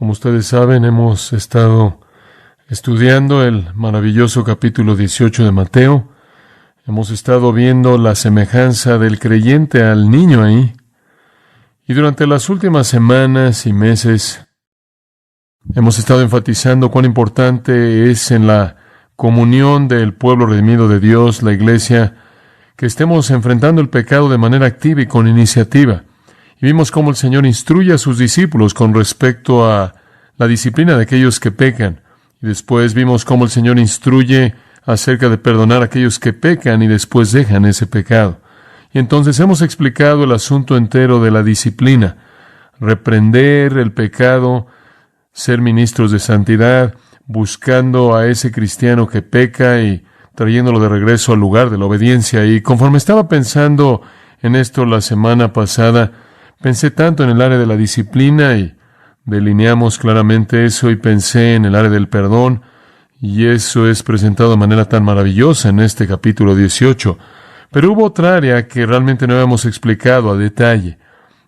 Como ustedes saben, hemos estado estudiando el maravilloso capítulo 18 de Mateo. Hemos estado viendo la semejanza del creyente al niño ahí. Y durante las últimas semanas y meses hemos estado enfatizando cuán importante es en la comunión del pueblo redimido de Dios, la iglesia, que estemos enfrentando el pecado de manera activa y con iniciativa. Y vimos cómo el Señor instruye a sus discípulos con respecto a la disciplina de aquellos que pecan. Y después vimos cómo el Señor instruye acerca de perdonar a aquellos que pecan y después dejan ese pecado. Y entonces hemos explicado el asunto entero de la disciplina, reprender el pecado, ser ministros de santidad, buscando a ese cristiano que peca y trayéndolo de regreso al lugar de la obediencia. Y conforme estaba pensando en esto la semana pasada, pensé tanto en el área de la disciplina y delineamos claramente eso, y pensé en el área del perdón, y eso es presentado de manera tan maravillosa en este capítulo 18. Pero hubo otra área que realmente no habíamos explicado a detalle.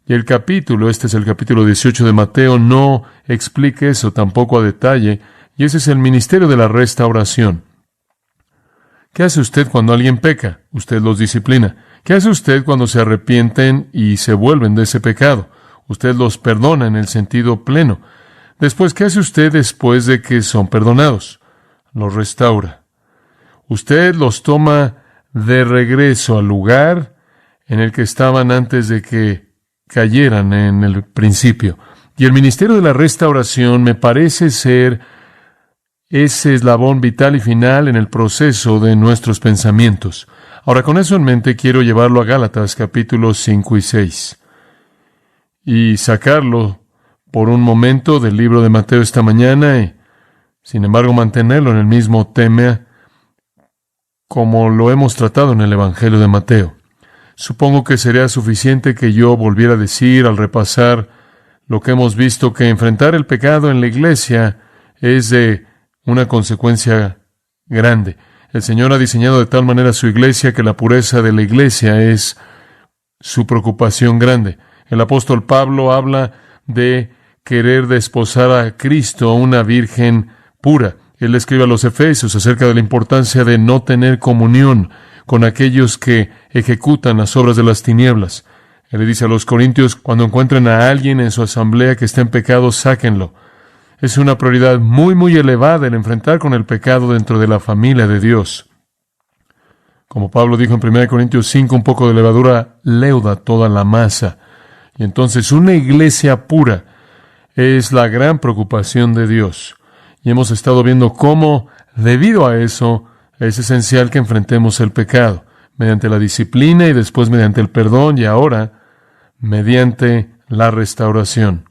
Y el capítulo, este es el capítulo 18 de Mateo, no explica eso tampoco a detalle, y ese es el ministerio de la restauración. ¿Qué hace usted cuando alguien peca? Usted los disciplina. ¿Qué hace usted cuando se arrepienten y se vuelven de ese pecado? Usted los perdona en el sentido pleno. Después, ¿qué hace usted después de que son perdonados? Los restaura. Usted los toma de regreso al lugar en el que estaban antes de que cayeran en el principio. Y el ministerio de la restauración me parece ser ese eslabón vital y final en el proceso de nuestros pensamientos. Ahora, con eso en mente, quiero llevarlo a Gálatas capítulos 5 y 6 y sacarlo por un momento del libro de Mateo esta mañana y, sin embargo, mantenerlo en el mismo tema como lo hemos tratado en el Evangelio de Mateo. Supongo que sería suficiente que yo volviera a decir al repasar lo que hemos visto, que enfrentar el pecado en la iglesia es de una consecuencia grande. El Señor ha diseñado de tal manera su iglesia que la pureza de la iglesia es su preocupación grande. El apóstol Pablo habla de querer desposar a Cristo, a una virgen pura. Él escribe a los Efesios acerca de la importancia de no tener comunión con aquellos que ejecutan las obras de las tinieblas. Él le dice a los Corintios, cuando encuentren a alguien en su asamblea que esté en pecado, sáquenlo. Es una prioridad muy elevada el enfrentar con el pecado dentro de la familia de Dios. Como Pablo dijo en 1 Corintios 5, un poco de levadura leuda toda la masa. Y entonces una iglesia pura es la gran preocupación de Dios. Y hemos estado viendo cómo, debido a eso, es esencial que enfrentemos el pecado, mediante la disciplina y después mediante el perdón y ahora mediante la restauración.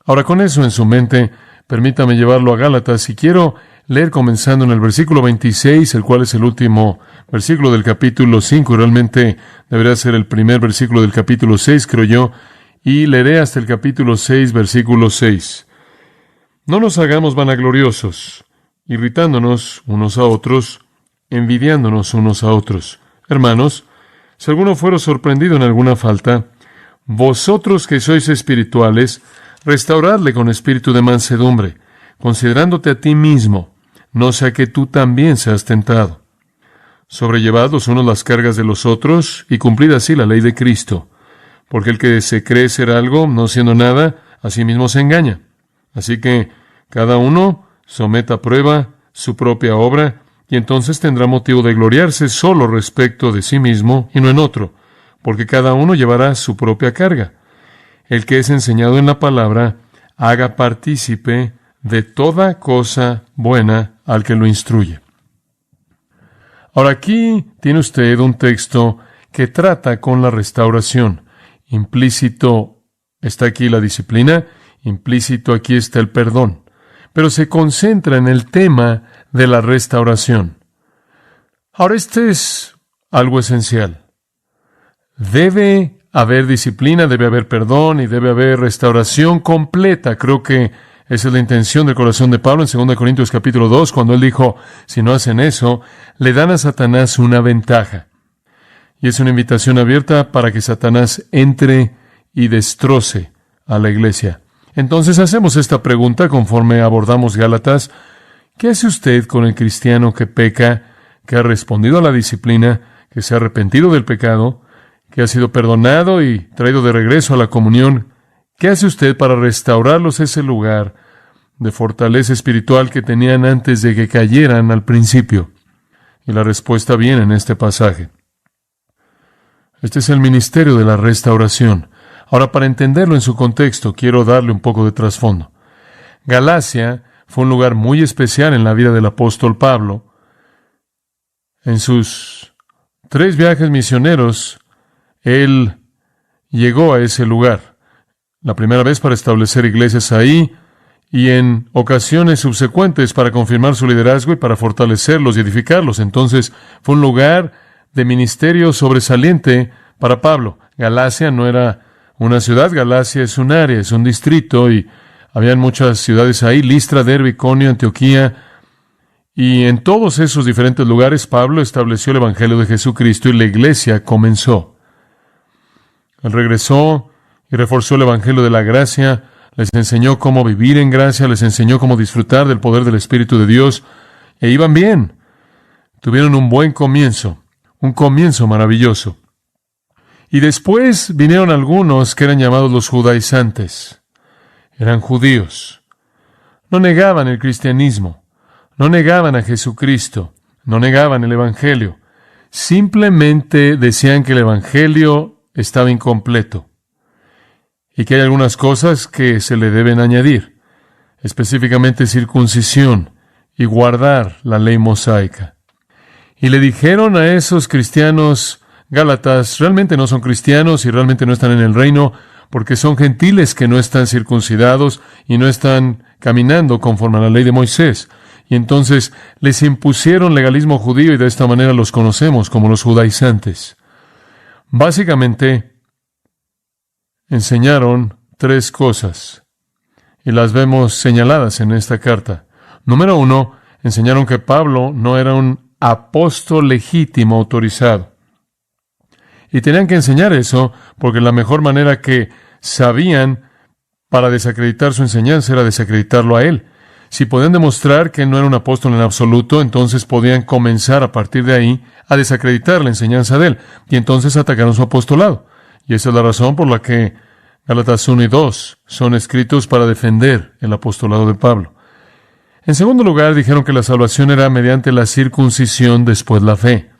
Ahora, con eso en su mente, permítame llevarlo a Gálatas y quiero leer comenzando en el versículo 26, el cual es el último versículo del capítulo 5, y realmente debería ser el primer versículo del capítulo 6, creo yo, y leeré hasta el capítulo 6, versículo 6. No nos hagamos vanagloriosos, irritándonos unos a otros, envidiándonos unos a otros. Hermanos, si alguno fuera sorprendido en alguna falta, vosotros que sois espirituales, restauradle con espíritu de mansedumbre, considerándote a ti mismo, no sea que tú también seas tentado. Sobrellevad los unos las cargas de los otros, y cumplid así la ley de Cristo. Porque el que se cree ser algo, no siendo nada, a sí mismo se engaña. Así que cada uno someta a prueba su propia obra, y entonces tendrá motivo de gloriarse solo respecto de sí mismo y no en otro, porque cada uno llevará su propia carga. El que es enseñado en la palabra, haga partícipe de toda cosa buena al que lo instruye. Ahora aquí tiene usted un texto que trata con la restauración. Implícito está aquí la disciplina, implícito aquí está el perdón, pero se concentra en el tema de la restauración. Ahora, este es algo esencial. Debe haber disciplina, debe haber perdón y debe haber restauración completa. Creo que esa es la intención del corazón de Pablo en 2 Corintios capítulo 2, cuando él dijo, si no hacen eso, le dan a Satanás una ventaja. Y es una invitación abierta para que Satanás entre y destroce a la iglesia. Entonces hacemos esta pregunta conforme abordamos Gálatas. ¿Qué hace usted con el cristiano que peca, que ha respondido a la disciplina, que se ha arrepentido del pecado, que ha sido perdonado y traído de regreso a la comunión? ¿Qué hace usted para restaurarlos a ese lugar de fortaleza espiritual que tenían antes de que cayeran al principio? Y la respuesta viene en este pasaje. Este es el ministerio de la restauración. Ahora, para entenderlo en su contexto, quiero darle un poco de trasfondo. Galacia fue un lugar muy especial en la vida del apóstol Pablo. En sus 3 viajes misioneros, él llegó a ese lugar. La primera vez para establecer iglesias ahí, y en ocasiones subsecuentes para confirmar su liderazgo y para fortalecerlos y edificarlos. Entonces, fue un lugar de ministerio sobresaliente para Pablo. Galacia no era una ciudad, Galacia es un área, es un distrito, y habían muchas ciudades ahí, Listra, Derbe, Iconio, Antioquía, y en todos esos diferentes lugares Pablo estableció el evangelio de Jesucristo y la iglesia comenzó. Él regresó y reforzó el evangelio de la gracia, les enseñó cómo vivir en gracia, les enseñó cómo disfrutar del poder del Espíritu de Dios, e iban bien. Tuvieron un buen comienzo, un comienzo maravilloso. Y después vinieron algunos que eran llamados los judaizantes. Eran judíos. No negaban el cristianismo, no negaban a Jesucristo, no negaban el evangelio. Simplemente decían que el evangelio estaba incompleto y que hay algunas cosas que se le deben añadir, específicamente circuncisión y guardar la ley mosaica. Y le dijeron a esos cristianos Gálatas, realmente no son cristianos y realmente no están en el reino, porque son gentiles que no están circuncidados y no están caminando conforme a la ley de Moisés. Y entonces les impusieron legalismo judío y de esta manera los conocemos como los judaizantes. Básicamente, enseñaron 3 cosas y las vemos señaladas en esta carta. Número 1, enseñaron que Pablo no era un apóstol legítimo autorizado. Y tenían que enseñar eso porque la mejor manera que sabían para desacreditar su enseñanza era desacreditarlo a él. Si podían demostrar que él no era un apóstol en absoluto, entonces podían comenzar a partir de ahí a desacreditar la enseñanza de él. Y entonces atacaron su apostolado. Y esa es la razón por la que Gálatas 1 y 2 son escritos para defender el apostolado de Pablo. En segundo lugar, dijeron que la salvación era mediante la circuncisión, después la fe.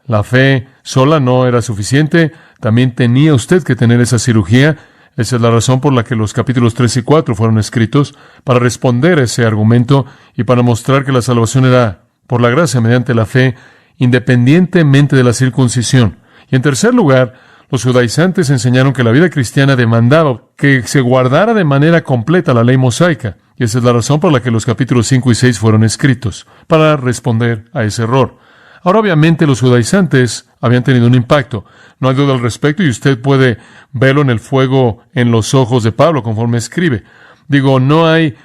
La fe sola no era suficiente, también tenía usted que tener esa cirugía. Esa es la razón por la que los capítulos 3 y 4 fueron escritos, para responder a ese argumento y para mostrar que la salvación era por la gracia mediante la fe, independientemente de la circuncisión. Y en tercer lugar, los judaizantes enseñaron que la vida cristiana demandaba que se guardara de manera completa la ley mosaica. Y esa es la razón por la que los capítulos 5 y 6 fueron escritos, para responder a ese error. Ahora, obviamente, los judaizantes habían tenido un impacto. No hay duda al respecto y usted puede verlo en el fuego en los ojos de Pablo conforme escribe. Digo, no hay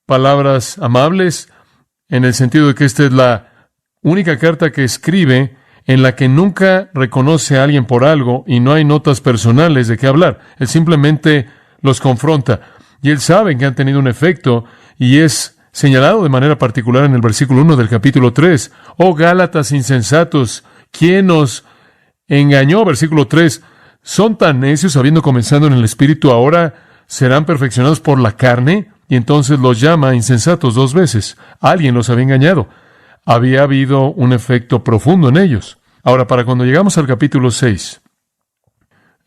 palabras amables en el sentido de que esta es la única carta que escribe en la que nunca reconoce a alguien por algo y no hay notas personales de qué hablar. Él simplemente los confronta y él sabe que han tenido un efecto y es señalado de manera particular en el versículo 1 del capítulo 3. Oh Gálatas insensatos, ¿quién os engañó? Versículo 3. ¿Son tan necios, habiendo comenzado en el Espíritu, ahora serán perfeccionados por la carne? Y entonces los llama insensatos 2 veces. Alguien los había engañado. Había habido un efecto profundo en ellos. Ahora, para cuando llegamos al capítulo 6,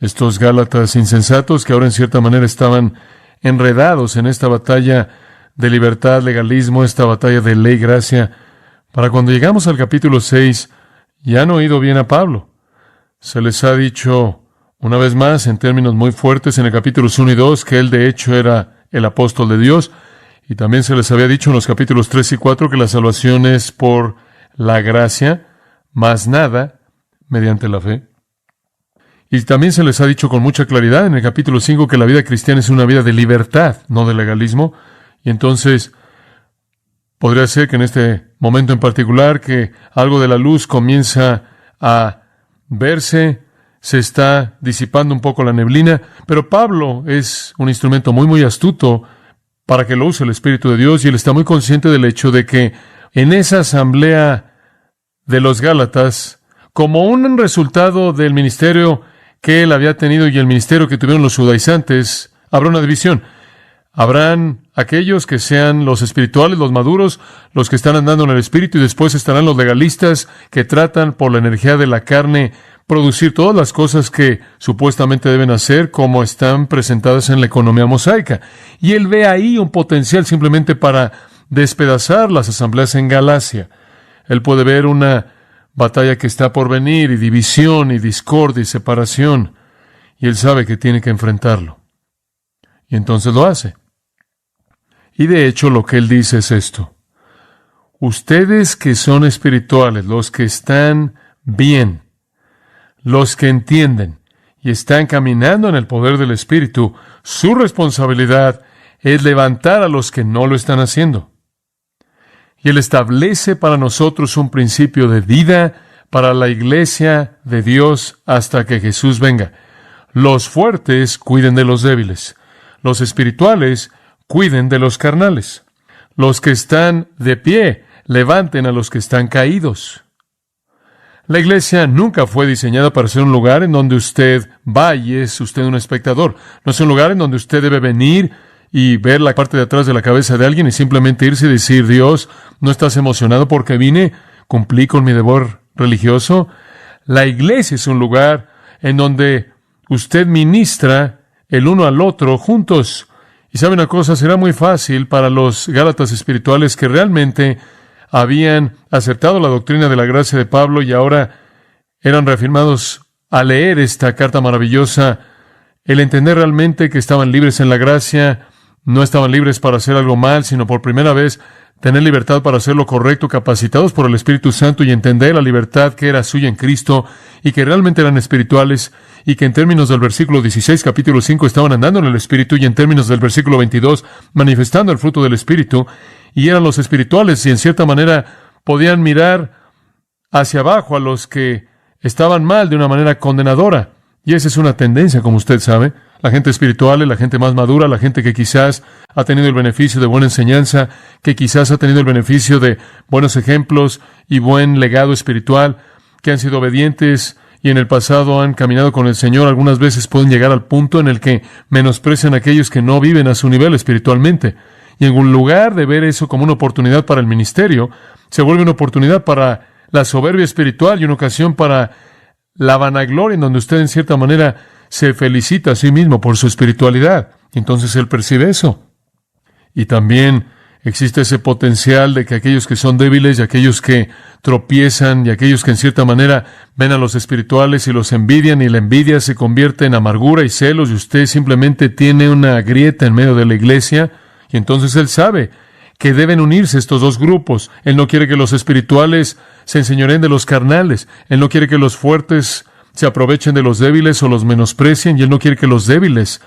estos Gálatas insensatos que ahora en cierta manera estaban enredados en esta batalla de libertad, legalismo, esta batalla de ley, gracia, para cuando llegamos al capítulo 6, ya han oído bien a Pablo. Se les ha dicho una vez más, en términos muy fuertes, en el capítulos 1 y 2, que él de hecho era el apóstol de Dios, y también se les había dicho en los capítulos 3 y 4 que la salvación es por la gracia, más nada, mediante la fe. Y también se les ha dicho con mucha claridad en el capítulo 5 que la vida cristiana es una vida de libertad, no de legalismo. Y entonces podría ser que en este momento en particular que algo de la luz comienza a verse, se está disipando un poco la neblina, pero Pablo es un instrumento muy, muy astuto para que lo use el Espíritu de Dios, y él está muy consciente del hecho de que en esa asamblea de los Gálatas, como un resultado del ministerio que él había tenido y el ministerio que tuvieron los judaizantes, habrá una división. Habrán aquellos que sean los espirituales, los maduros, los que están andando en el Espíritu, y después estarán los legalistas que tratan por la energía de la carne producir todas las cosas que supuestamente deben hacer como están presentadas en la economía mosaica. Y él ve ahí un potencial simplemente para despedazar las asambleas en Galacia. Él puede ver una batalla que está por venir, y división, y discordia, y separación, y él sabe que tiene que enfrentarlo. Y entonces lo hace. Y de hecho lo que él dice es esto: ustedes que son espirituales, los que están bien, los que entienden y están caminando en el poder del Espíritu, su responsabilidad es levantar a los que no lo están haciendo. Y él establece para nosotros un principio de vida para la iglesia de Dios hasta que Jesús venga. Los fuertes cuiden de los débiles. Los espirituales cuiden de los carnales. Los que están de pie levanten a los que están caídos. La iglesia nunca fue diseñada para ser un lugar en donde usted va y es usted un espectador. No es un lugar en donde usted debe venir y ver la parte de atrás de la cabeza de alguien y simplemente irse y decir: Dios, ¿no estás emocionado porque vine? ¿Cumplí con mi deber religioso? La iglesia es un lugar en donde usted ministra el uno al otro juntos. Y sabe una cosa, será muy fácil para los gálatas espirituales que realmente habían aceptado la doctrina de la gracia de Pablo y ahora eran reafirmados al leer esta carta maravillosa, el entender realmente que estaban libres en la gracia, no estaban libres para hacer algo mal, sino por primera vez tener libertad para hacer lo correcto, capacitados por el Espíritu Santo, y entender la libertad que era suya en Cristo, y que realmente eran espirituales, y que en términos del versículo 16, capítulo 5, estaban andando en el Espíritu, y en términos del versículo 22, manifestando el fruto del Espíritu, y eran los espirituales, y en cierta manera podían mirar hacia abajo a los que estaban mal de una manera condenadora. Y esa es una tendencia, como usted sabe. La gente espiritual es la gente más madura, la gente que quizás ha tenido el beneficio de buena enseñanza, que quizás ha tenido el beneficio de buenos ejemplos y buen legado espiritual, que han sido obedientes y en el pasado han caminado con el Señor. Algunas veces pueden llegar al punto en el que menosprecian a aquellos que no viven a su nivel espiritualmente. Y en lugar de ver eso como una oportunidad para el ministerio, se vuelve una oportunidad para la soberbia espiritual y una ocasión para la vanagloria, en donde usted en cierta manera se felicita a sí mismo por su espiritualidad. Entonces él percibe eso. Y también existe ese potencial de que aquellos que son débiles y aquellos que tropiezan y aquellos que en cierta manera ven a los espirituales y los envidian, y la envidia se convierte en amargura y celos, y usted simplemente tiene una grieta en medio de la iglesia. Y entonces él sabe que deben unirse estos dos grupos. Él no quiere que los espirituales se enseñoreen de los carnales. Él no quiere que los fuertes se aprovechen de los débiles o los menosprecien, y él no quiere que los débiles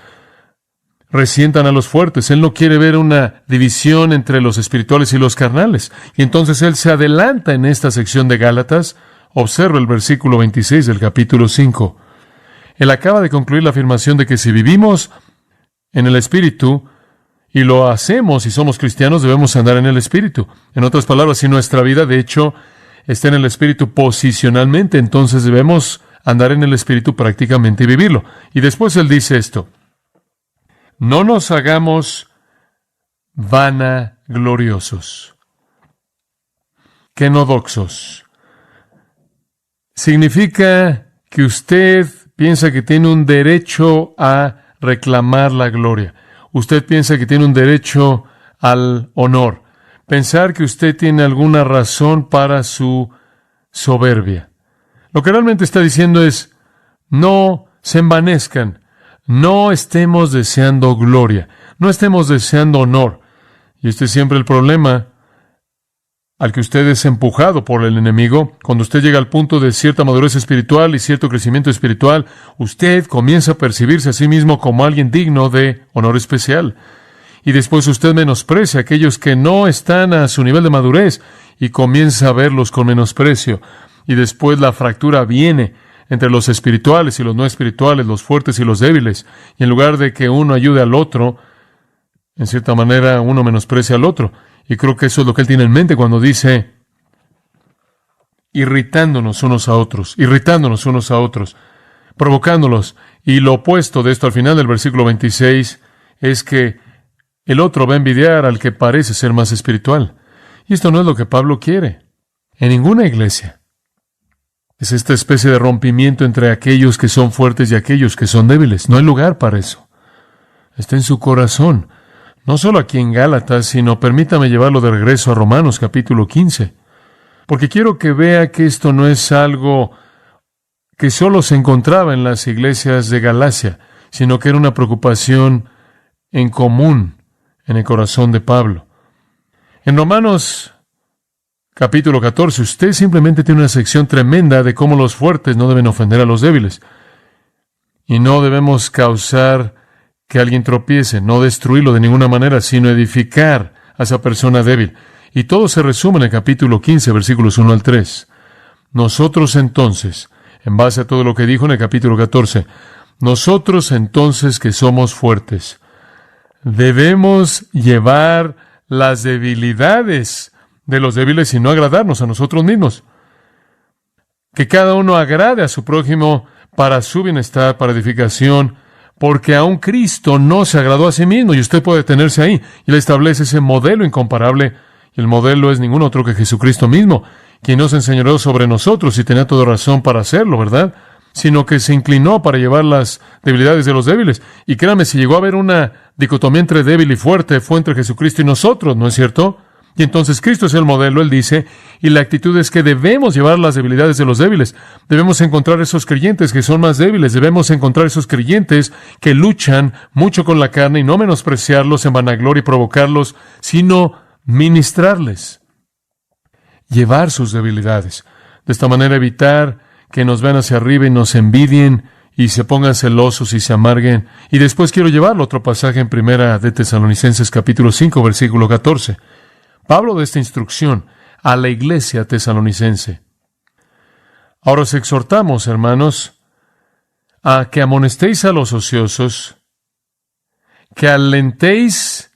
resientan a los fuertes. Él no quiere ver una división entre los espirituales y los carnales. Y entonces él se adelanta en esta sección de Gálatas. Observa el versículo 26 del capítulo 5. Él acaba de concluir la afirmación de que si vivimos en el Espíritu y lo hacemos y somos cristianos, debemos andar en el Espíritu. En otras palabras, si nuestra vida, de hecho, está en el Espíritu posicionalmente, entonces debemos andar en el Espíritu prácticamente y vivirlo. Y después él dice esto: no nos hagamos vanagloriosos, kenodoxos. Significa que usted piensa que tiene un derecho a reclamar la gloria. Usted piensa que tiene un derecho al honor. Pensar que usted tiene alguna razón para su soberbia. Lo que realmente está diciendo es: no se envanezcan, no estemos deseando gloria, no estemos deseando honor. Y este es siempre el problema al que usted es empujado por el enemigo. Cuando usted llega al punto de cierta madurez espiritual y cierto crecimiento espiritual, usted comienza a percibirse a sí mismo como alguien digno de honor especial. Y después usted menosprecia a aquellos que no están a su nivel de madurez y comienza a verlos con menosprecio. Y después la fractura viene. entre los espirituales y los no espirituales, los fuertes y los débiles. Y en lugar de que uno ayude al otro, en cierta manera uno menosprecia al otro. Y creo que eso es lo que él tiene en mente cuando dice irritándonos unos a otros, provocándolos. Y lo opuesto de esto al final del versículo 26 es que el otro va a envidiar al que parece ser más espiritual. Y esto no es lo que Pablo quiere en ninguna iglesia. Es esta especie de rompimiento entre aquellos que son fuertes y aquellos que son débiles. No hay lugar para eso. Está en su corazón. No solo aquí en Gálatas, sino permítame llevarlo de regreso a Romanos capítulo 15. Porque quiero que vea que esto no es algo que solo se encontraba en las iglesias de Galacia, sino que era una preocupación en común en el corazón de Pablo. En Romanos capítulo 14, usted simplemente tiene una sección tremenda de cómo los fuertes no deben ofender a los débiles. Y no debemos causar que alguien tropiece, no destruirlo de ninguna manera, sino edificar a esa persona débil. Y todo se resume en el capítulo 15, versículos 1 al 3. Nosotros entonces, en base a todo lo que dijo en el capítulo 14, nosotros entonces que somos fuertes, debemos llevar las debilidades de los débiles y no agradarnos a nosotros mismos. Que cada uno agrade a su prójimo para su bienestar, para edificación, porque aún Cristo no se agradó a sí mismo y usted puede detenerse ahí. Y Él establece ese modelo incomparable, y el modelo es ningún otro que Jesucristo mismo, quien nos enseñó sobre nosotros y tenía toda razón para hacerlo, ¿verdad? Sino que se inclinó para llevar las debilidades de los débiles. Y créame, si llegó a haber una dicotomía entre débil y fuerte, fue entre Jesucristo y nosotros, ¿no es cierto? Y entonces Cristo es el modelo, Él dice, y la actitud es que debemos llevar las debilidades de los débiles. Debemos encontrar esos creyentes que son más débiles. Debemos encontrar esos creyentes que luchan mucho con la carne y no menospreciarlos en vanagloria y provocarlos, sino ministrarles. Llevar sus debilidades. De esta manera evitar que nos vean hacia arriba y nos envidien y se pongan celosos y se amarguen. Y después quiero llevarlo a otro pasaje en Primera de Tesalonicenses capítulo 5, versículo 14. Pablo da esta instrucción a la iglesia tesalonicense. Ahora os exhortamos, hermanos, a que amonestéis a los ociosos, que alentéis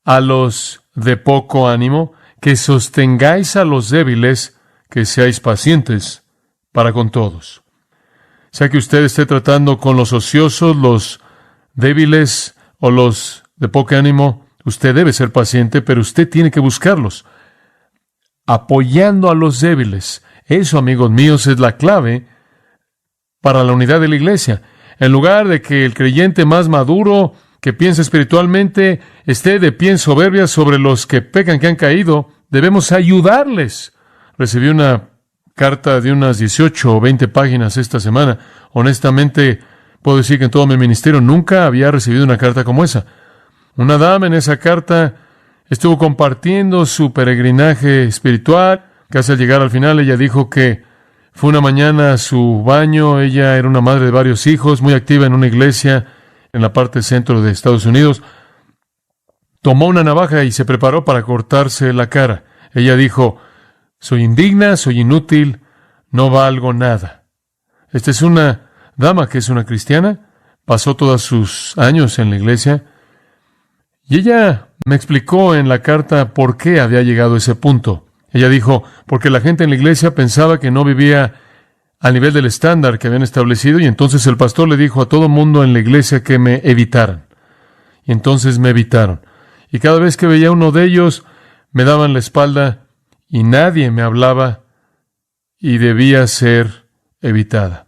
a los de poco ánimo, que sostengáis a los débiles, que seáis pacientes para con todos. Sea que usted esté tratando con los ociosos, los débiles o los de poco ánimo, usted debe ser paciente, pero usted tiene que buscarlos, apoyando a los débiles. Eso, amigos míos, es la clave para la unidad de la iglesia. En lugar de que el creyente más maduro, que piensa espiritualmente, esté de pie en soberbia sobre los que pecan, que han caído, debemos ayudarles. Recibí una carta de unas 18 o 20 páginas esta semana. Honestamente, puedo decir que en todo mi ministerio nunca había recibido una carta como esa. Una dama en esa carta estuvo compartiendo su peregrinaje espiritual. Casi al llegar al final, ella dijo que fue una mañana a su baño. Ella era una madre de varios hijos, muy activa en una iglesia en la parte centro de Estados Unidos. Tomó una navaja y se preparó para cortarse la cara. Ella dijo, soy indigna, soy inútil, no valgo nada. Esta es una dama que es una cristiana, pasó todos sus años en la iglesia, y ella me explicó en la carta por qué había llegado a ese punto. Ella dijo, porque la gente en la iglesia pensaba que no vivía al nivel del estándar que habían establecido, y entonces el pastor le dijo a todo mundo en la iglesia que me evitaran. Y entonces me evitaron. Y cada vez que veía a uno de ellos, me daban la espalda, y nadie me hablaba, y debía ser evitada.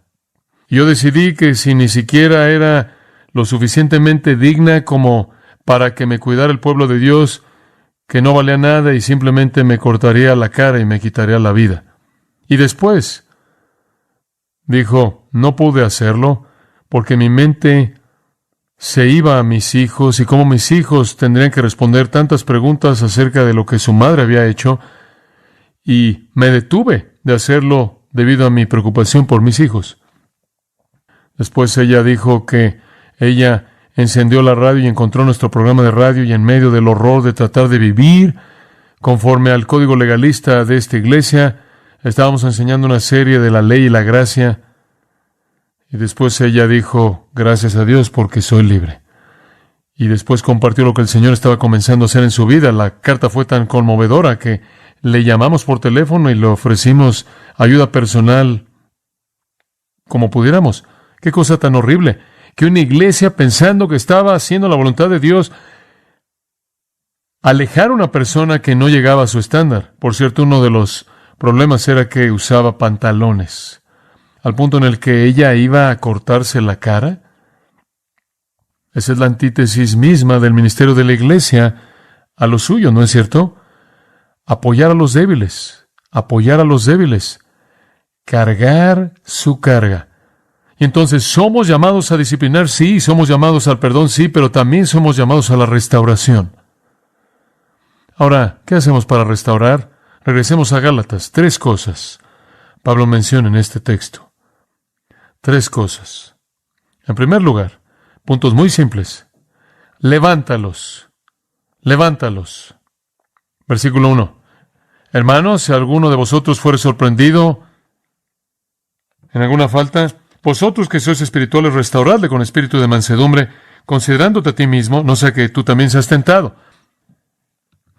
Yo decidí que si ni siquiera era lo suficientemente digna como para que me cuidara el pueblo de Dios, que no valía nada y simplemente me cortaría la cara y me quitaría la vida. Y después dijo, no pude hacerlo porque mi mente se iba a mis hijos y como mis hijos tendrían que responder tantas preguntas acerca de lo que su madre había hecho, y me detuve de hacerlo debido a mi preocupación por mis hijos. Después ella dijo que ella encendió la radio y encontró nuestro programa de radio, y en medio del horror de tratar de vivir conforme al código legalista de esta iglesia, estábamos enseñando una serie de la ley y la gracia. Y después ella dijo, gracias a Dios porque soy libre. Y después compartió lo que el Señor estaba comenzando a hacer en su vida. La carta fue tan conmovedora que le llamamos por teléfono y le ofrecimos ayuda personal como pudiéramos. Qué cosa tan horrible, que una iglesia, pensando que estaba haciendo la voluntad de Dios, alejar a una persona que no llegaba a su estándar. Por cierto, uno de los problemas era que usaba pantalones, al punto en el que ella iba a cortarse la cara. Esa es la antítesis misma del ministerio de la iglesia a lo suyo, ¿no es cierto? Apoyar a los débiles, cargar su carga. Y entonces somos llamados a disciplinar, sí, somos llamados al perdón, sí, pero también somos llamados a la restauración. Ahora, ¿qué hacemos para restaurar? Regresemos a Gálatas. 3 cosas Pablo menciona en este texto. 3 cosas. En primer lugar, puntos muy simples. Levántalos. Versículo 1. Hermanos, si alguno de vosotros fuere sorprendido en alguna falta, vosotros que sois espirituales, restauradle con espíritu de mansedumbre, considerándote a ti mismo, no sea que tú también seas tentado.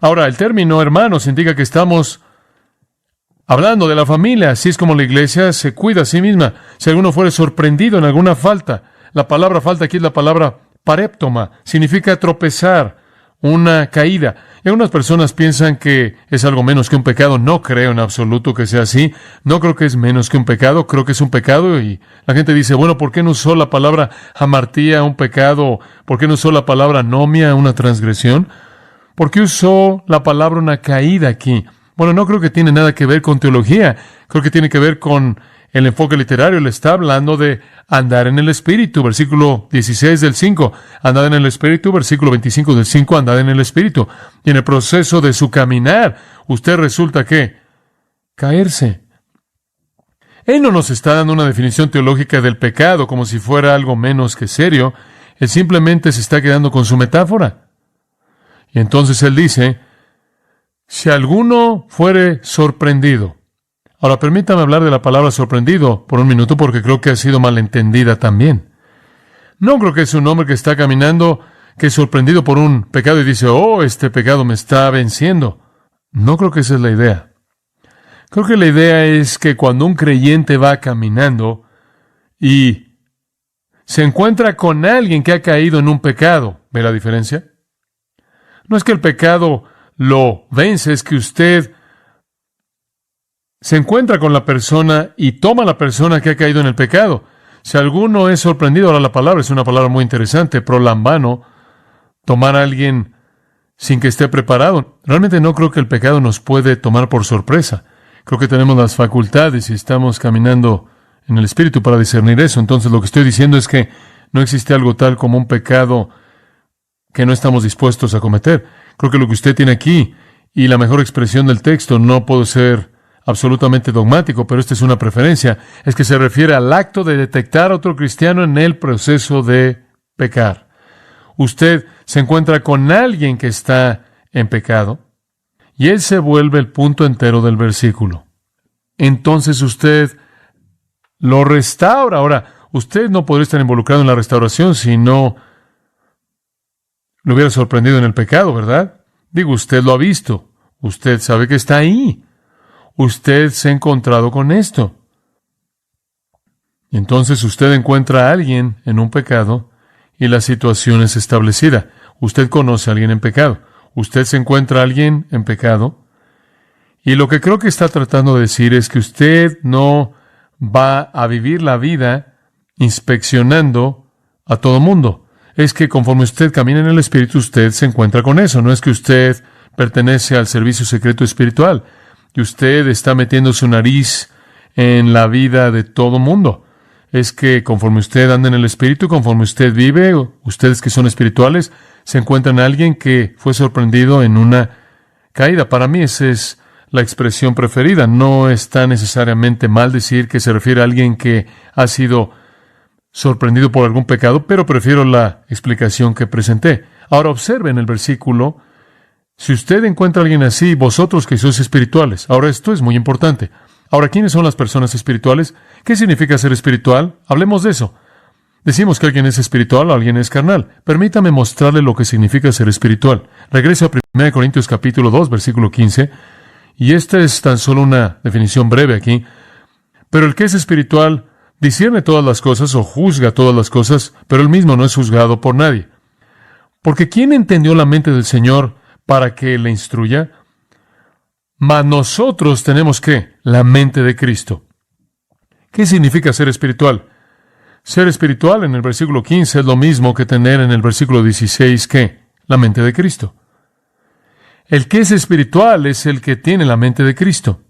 Ahora, el término hermanos indica que estamos hablando de la familia. Así es como la iglesia se cuida a sí misma. Si alguno fuere sorprendido en alguna falta, la palabra falta aquí es la palabra paréptoma, significa tropezar, una caída. Y algunas personas piensan que es algo menos que un pecado. No creo en absoluto que sea así. No creo que es menos que un pecado. Creo que es un pecado. Y la gente dice, bueno, ¿por qué no usó la palabra hamartía, un pecado? ¿Por qué no usó la palabra anomia, una transgresión? ¿Por qué usó la palabra una caída aquí? Bueno, no creo que tiene nada que ver con teología. Creo que tiene que ver con el enfoque literario. Le está hablando de andar en el Espíritu. Versículo 16 del 5. Andad en el Espíritu. Versículo 25 del 5. Andad en el Espíritu. Y en el proceso de su caminar, usted resulta ¿qué? Caerse. Él no nos está dando una definición teológica del pecado como si fuera algo menos que serio. Él simplemente se está quedando con su metáfora. Y entonces él dice, si alguno fuere sorprendido. Ahora, permítame hablar de la palabra sorprendido por un minuto porque creo que ha sido malentendida también. No creo que es un hombre que está caminando, que es sorprendido por un pecado y dice, oh, este pecado me está venciendo. No creo que esa es la idea. Creo que la idea es que cuando un creyente va caminando y se encuentra con alguien que ha caído en un pecado, ¿ve la diferencia? No es que el pecado lo vence, es que usted se encuentra con la persona y toma a la persona que ha caído en el pecado. Si alguno es sorprendido, ahora la palabra es una palabra muy interesante, prolambano, tomar a alguien sin que esté preparado. Realmente no creo que el pecado nos puede tomar por sorpresa. Creo que tenemos las facultades y estamos caminando en el Espíritu para discernir eso. Entonces lo que estoy diciendo es que no existe algo tal como un pecado que no estamos dispuestos a cometer. Creo que lo que usted tiene aquí y la mejor expresión del texto, no puedo ser absolutamente dogmático, pero esta es una preferencia, es que se refiere al acto de detectar a otro cristiano en el proceso de pecar. Usted se encuentra con alguien que está en pecado y él se vuelve el punto entero del versículo. Entonces usted lo restaura. Ahora, usted no podría estar involucrado en la restauración si no lo hubiera sorprendido en el pecado, ¿verdad? Digo, usted lo ha visto. Usted sabe que está ahí. Usted se ha encontrado con esto. Y entonces usted encuentra a alguien en un pecado y la situación es establecida. Usted conoce a alguien en pecado. Usted se encuentra a alguien en pecado. Y lo que creo que está tratando de decir es que usted no va a vivir la vida inspeccionando a todo mundo. Es que conforme usted camina en el Espíritu, usted se encuentra con eso. No es que usted pertenece al servicio secreto espiritual y usted está metiendo su nariz en la vida de todo mundo. Es que conforme usted anda en el Espíritu, conforme usted vive, ustedes que son espirituales, se encuentran a alguien que fue sorprendido en una caída. Para mí esa es la expresión preferida. No está necesariamente mal decir que se refiere a alguien que ha sido sorprendido por algún pecado, pero prefiero la explicación que presenté. Ahora observen el versículo. Si usted encuentra a alguien así, vosotros que sois espirituales. Ahora esto es muy importante. Ahora, ¿quiénes son las personas espirituales? ¿Qué significa ser espiritual? Hablemos de eso. Decimos que alguien es espiritual o alguien es carnal. Permítame mostrarle lo que significa ser espiritual. Regreso a 1 Corintios capítulo 2, versículo 15. Y esta es tan solo una definición breve aquí. Pero el que es espiritual discierne todas las cosas o juzga todas las cosas, pero él mismo no es juzgado por nadie. Porque ¿quién entendió la mente del Señor para que le instruya? Mas nosotros tenemos ¿qué? La mente de Cristo. ¿Qué significa ser espiritual? Ser espiritual en el versículo 15 es lo mismo que tener en el versículo 16 ¿qué? La mente de Cristo. El que es espiritual es el que tiene la mente de Cristo.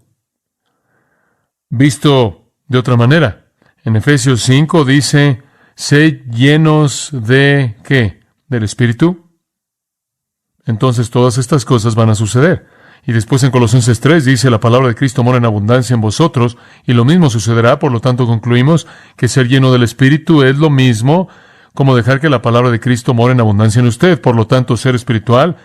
Visto de otra manera, en Efesios 5 dice, sed llenos de ¿qué? Del Espíritu. Entonces todas estas cosas van a suceder. Y después en Colosenses 3 dice, la palabra de Cristo mora en abundancia en vosotros, y lo mismo sucederá, por lo tanto concluimos que ser lleno del Espíritu es lo mismo como dejar que la palabra de Cristo mora en abundancia en usted. Por lo tanto, ser espiritual,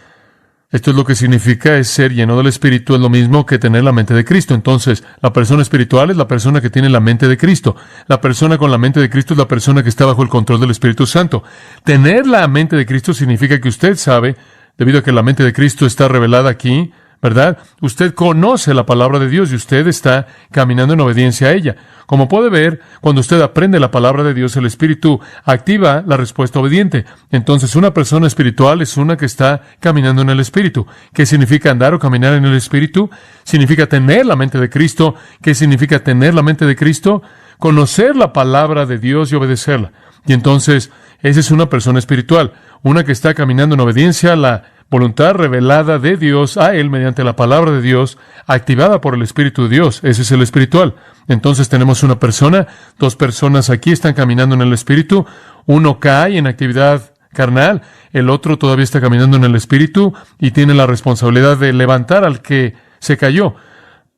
esto es lo que significa, es ser lleno del Espíritu, es lo mismo que tener la mente de Cristo. Entonces, la persona espiritual es la persona que tiene la mente de Cristo. La persona con la mente de Cristo es la persona que está bajo el control del Espíritu Santo. Tener la mente de Cristo significa que usted sabe, debido a que la mente de Cristo está revelada aquí, ¿verdad? Usted conoce la palabra de Dios y usted está caminando en obediencia a ella. Como puede ver, cuando usted aprende la palabra de Dios, el Espíritu activa la respuesta obediente. Entonces, una persona espiritual es una que está caminando en el Espíritu. ¿Qué significa andar o caminar en el Espíritu? Significa tener la mente de Cristo. ¿Qué significa tener la mente de Cristo? Conocer la palabra de Dios y obedecerla. Y entonces, esa es una persona espiritual, una que está caminando en obediencia a la voluntad revelada de Dios a Él mediante la palabra de Dios, activada por el Espíritu de Dios. Ese es el espiritual. Entonces tenemos una persona, dos personas aquí están caminando en el Espíritu, uno cae en actividad carnal, el otro todavía está caminando en el Espíritu y tiene la responsabilidad de levantar al que se cayó.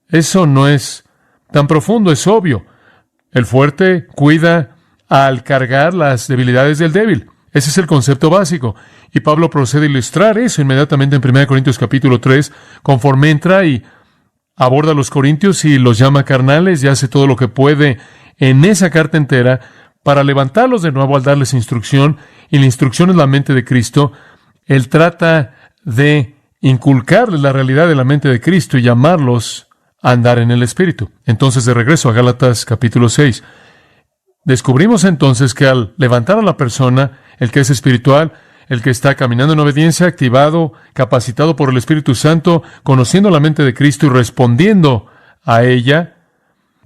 Eso no es tan profundo, es obvio. El fuerte cuida al cargar las debilidades del débil. Ese es el concepto básico. Y Pablo procede a ilustrar eso inmediatamente en 1 Corintios capítulo 3, conforme entra y aborda a los corintios y los llama carnales y hace todo lo que puede en esa carta entera para levantarlos de nuevo al darles instrucción. Y la instrucción es la mente de Cristo. Él trata de inculcarles la realidad de la mente de Cristo y llamarlos a andar en el Espíritu. Entonces, de regreso a Gálatas capítulo 6. Descubrimos entonces que al levantar a la persona, el que es espiritual, el que está caminando en obediencia, activado, capacitado por el Espíritu Santo, conociendo la mente de Cristo y respondiendo a ella,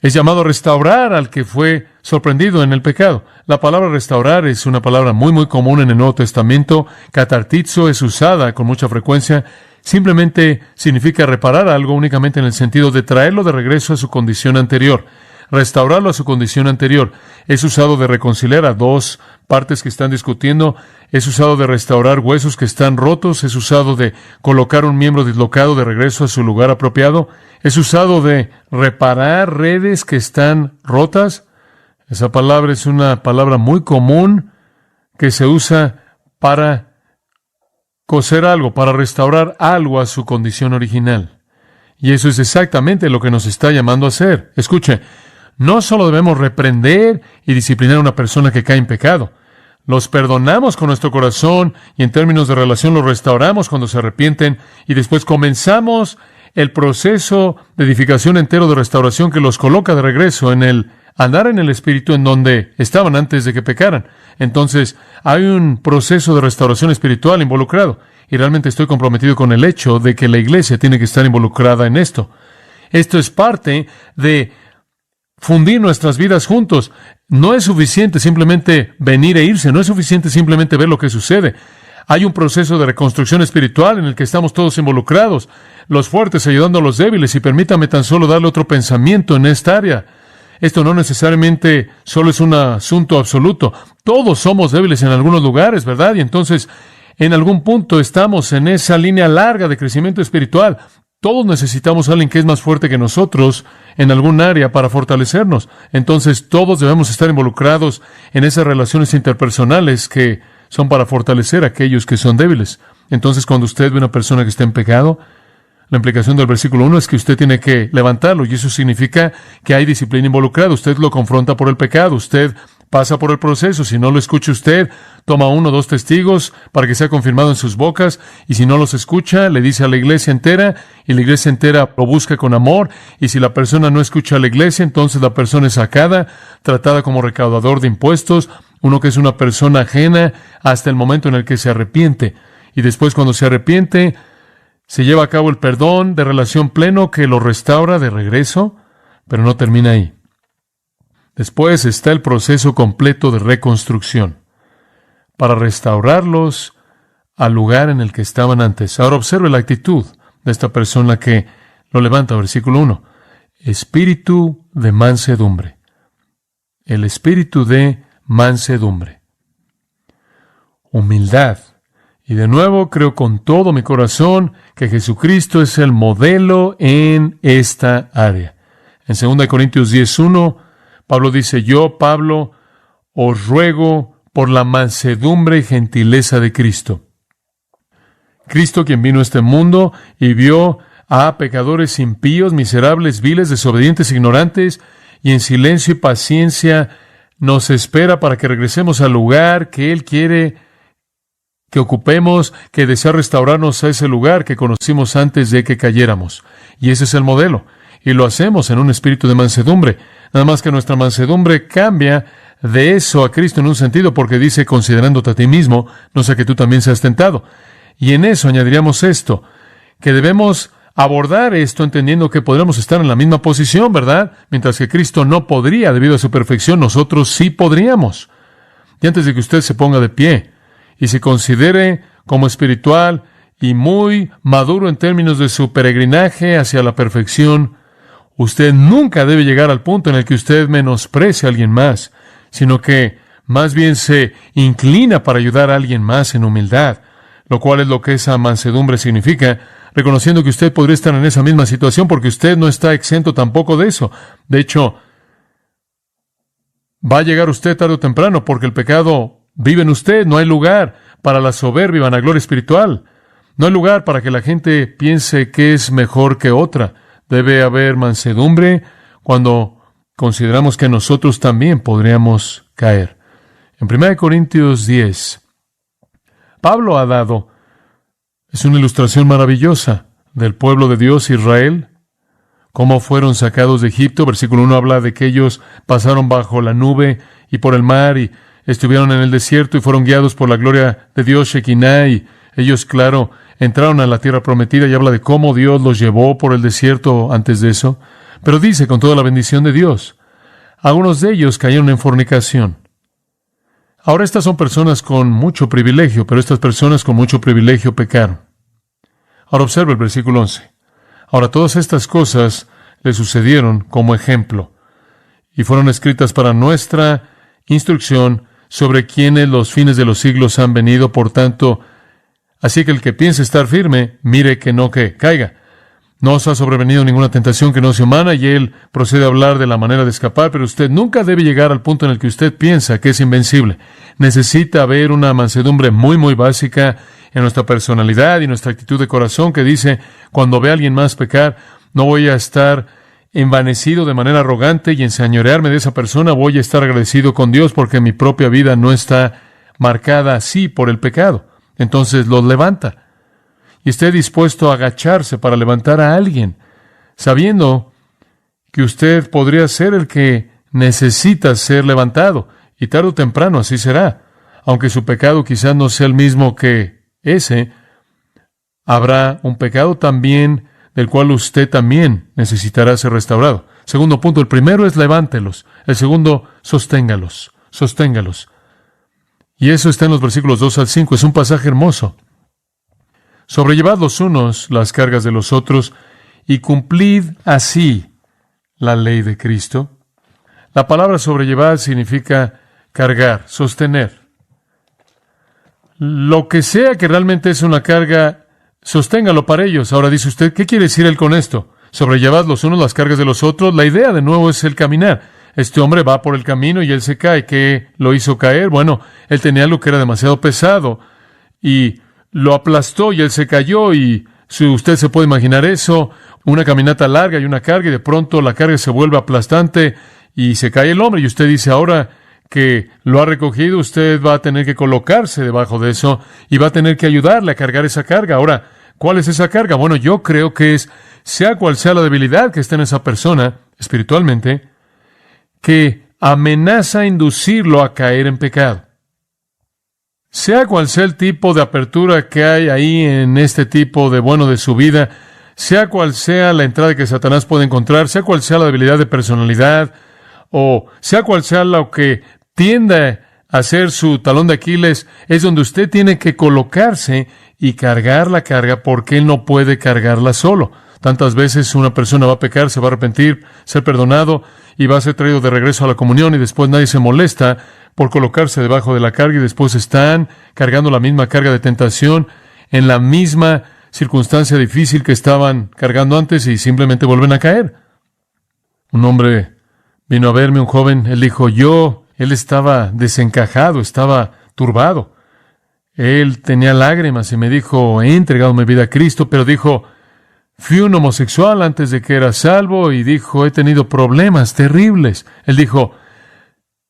es llamado a restaurar al que fue sorprendido en el pecado. La palabra restaurar es una palabra muy común en el Nuevo Testamento. Catartizo es usada con mucha frecuencia. Simplemente significa reparar algo únicamente en el sentido de traerlo de regreso a su condición anterior. Restaurarlo a su condición anterior. Es usado de reconciliar a dos partes que están discutiendo. Es usado de restaurar huesos que están rotos. Es usado de colocar un miembro dislocado de regreso a su lugar apropiado. Es usado de reparar redes que están rotas. Esa palabra es una palabra muy común que se usa para coser algo, para restaurar algo a su condición original. Y eso es exactamente lo que nos está llamando a hacer. Escuche, no solo debemos reprender y disciplinar a una persona que cae en pecado. Los perdonamos con nuestro corazón y en términos de relación los restauramos cuando se arrepienten y después comenzamos el proceso de edificación entero de restauración que los coloca de regreso en el andar en el Espíritu en donde estaban antes de que pecaran. Entonces, hay un proceso de restauración espiritual involucrado y realmente estoy comprometido con el hecho de que la iglesia tiene que estar involucrada en esto. Esto es parte de fundir nuestras vidas juntos. No es suficiente simplemente venir e irse, no es suficiente simplemente ver lo que sucede. Hay un proceso de reconstrucción espiritual en el que estamos todos involucrados, los fuertes ayudando a los débiles, y permítame tan solo darle otro pensamiento en esta área. Esto no necesariamente solo es un asunto absoluto. Todos somos débiles en algunos lugares, ¿verdad? Y entonces, en algún punto estamos en esa línea larga de crecimiento espiritual. Todos necesitamos a alguien que es más fuerte que nosotros en algún área para fortalecernos. Entonces, todos debemos estar involucrados en esas relaciones interpersonales que son para fortalecer a aquellos que son débiles. Entonces, cuando usted ve una persona que está en pecado, La implicación del versículo 1 es que usted tiene que levantarlo, y eso significa que hay disciplina involucrada. Usted lo confronta por el pecado, usted pasa por el proceso. Si no lo escucha usted, toma 1 o 2 testigos para que sea confirmado en sus bocas, y si no los escucha, le dice a la iglesia entera, y la iglesia entera lo busca con amor, y si la persona no escucha a la iglesia, entonces la persona es sacada, tratada como recaudador de impuestos, uno que es una persona ajena hasta el momento en el que se arrepiente. Y después, cuando se arrepiente, se lleva a cabo el perdón de relación pleno que lo restaura de regreso, pero no termina ahí. Después está el proceso completo de reconstrucción para restaurarlos al lugar en el que estaban antes. Ahora observe la actitud de esta persona que lo levanta, versículo 1. Espíritu de mansedumbre. El espíritu de mansedumbre. Humildad. Y de nuevo creo con todo mi corazón que Jesucristo es el modelo en esta área. En 2 Corintios 10:1, Pablo dice: yo, Pablo, os ruego por la mansedumbre y gentileza de Cristo. Cristo, quien vino a este mundo y vio a pecadores impíos, miserables, viles, desobedientes, ignorantes, y en silencio y paciencia nos espera para que regresemos al lugar que Él quiere que ocupemos, que desea restaurarnos a ese lugar que conocimos antes de que cayéramos. Y ese es el modelo. Y lo hacemos en un espíritu de mansedumbre. Nada más que nuestra mansedumbre cambia de eso a Cristo en un sentido, porque dice, considerándote a ti mismo, no sea que tú también seas tentado. Y en eso añadiríamos esto, que debemos abordar esto entendiendo que podremos estar en la misma posición, ¿verdad? Mientras que Cristo no podría debido a su perfección, nosotros sí podríamos. Y antes de que usted se ponga de pie y se considere como espiritual y muy maduro en términos de su peregrinaje hacia la perfección, usted nunca debe llegar al punto en el que usted menosprecie a alguien más, sino que más bien se inclina para ayudar a alguien más en humildad, lo cual es lo que esa mansedumbre significa, reconociendo que usted podría estar en esa misma situación porque usted no está exento tampoco de eso. De hecho, va a llegar usted tarde o temprano porque el pecado vive en usted. No hay lugar para la soberbia y vanagloria espiritual. No hay lugar para que la gente piense que es mejor que otra. Debe haber mansedumbre cuando consideramos que nosotros también podríamos caer. En 1 Corintios 10, Pablo ha dado, es una ilustración maravillosa del pueblo de Dios, Israel, cómo fueron sacados de Egipto. Versículo 1 habla de que ellos pasaron bajo la nube y por el mar y estuvieron en el desierto y fueron guiados por la gloria de Dios, Shekinah, y ellos, claro, entraron a la tierra prometida, y habla de cómo Dios los llevó por el desierto antes de eso. Pero dice, con toda la bendición de Dios, algunos de ellos cayeron en fornicación. Ahora estas son personas con mucho privilegio, pero estas personas con mucho privilegio pecaron. Ahora observa el versículo 11. Ahora todas estas cosas le sucedieron como ejemplo, y fueron escritas para nuestra instrucción, sobre quienes los fines de los siglos han venido. Por tanto, así que el que piense estar firme, mire que no que caiga. No os ha sobrevenido ninguna tentación que no sea humana, y él procede a hablar de la manera de escapar, pero usted nunca debe llegar al punto en el que usted piensa que es invencible. Necesita haber una mansedumbre muy, muy básica en nuestra personalidad y nuestra actitud de corazón, que dice, cuando ve a alguien más pecar, no voy a estar envanecido de manera arrogante y enseñorearme de esa persona, voy a estar agradecido con Dios porque mi propia vida no está marcada así por el pecado. Entonces los levanta. Y esté dispuesto a agacharse para levantar a alguien, sabiendo que usted podría ser el que necesita ser levantado, y tarde o temprano así será. Aunque su pecado quizás no sea el mismo que ese, habrá un pecado también del cual usted también necesitará ser restaurado. Segundo punto, el primero es levántelos. El segundo, sosténgalos. Y eso está en los versículos 2 al 5. Es un pasaje hermoso. Sobrellevad los unos las cargas de los otros y cumplid así la ley de Cristo. La palabra sobrellevar significa cargar, sostener. Lo que sea que realmente es una carga, sosténgalo para ellos. Ahora dice usted, ¿qué quiere decir él con esto? Sobrellevad los unos las cargas de los otros. La idea de nuevo es el caminar. Este hombre va por el camino y él se cae. ¿Qué lo hizo caer? Bueno, él tenía algo que era demasiado pesado y lo aplastó y él se cayó y Si usted se puede imaginar eso, una caminata larga y una carga, y de pronto la carga se vuelve aplastante y se cae el hombre, y usted dice, ahora que lo ha recogido, usted va a tener que colocarse debajo de eso y va a tener que ayudarle a cargar esa carga. Ahora, ¿cuál es esa carga? Bueno, yo creo que es, sea cual sea la debilidad que esté en esa persona espiritualmente, que amenaza inducirlo a caer en pecado. Sea cual sea el tipo de apertura que hay ahí en este tipo de su vida, sea cual sea la entrada que Satanás puede encontrar, sea cual sea la debilidad de personalidad, o sea cual sea lo que tiende a ser su talón de Aquiles, es donde usted tiene que colocarse y cargar la carga porque él no puede cargarla solo. Tantas veces una persona va a pecar, se va a arrepentir, ser perdonado y va a ser traído de regreso a la comunión y después nadie se molesta por colocarse debajo de la carga y después están cargando la misma carga de tentación en la misma circunstancia difícil que estaban cargando antes y simplemente vuelven a caer. Un hombre vino a verme, un joven, él dijo, él estaba desencajado, estaba turbado. Él tenía lágrimas y me dijo, he entregado mi vida a Cristo, pero dijo, fui un homosexual antes de que era salvo y dijo, he tenido problemas terribles. Él dijo,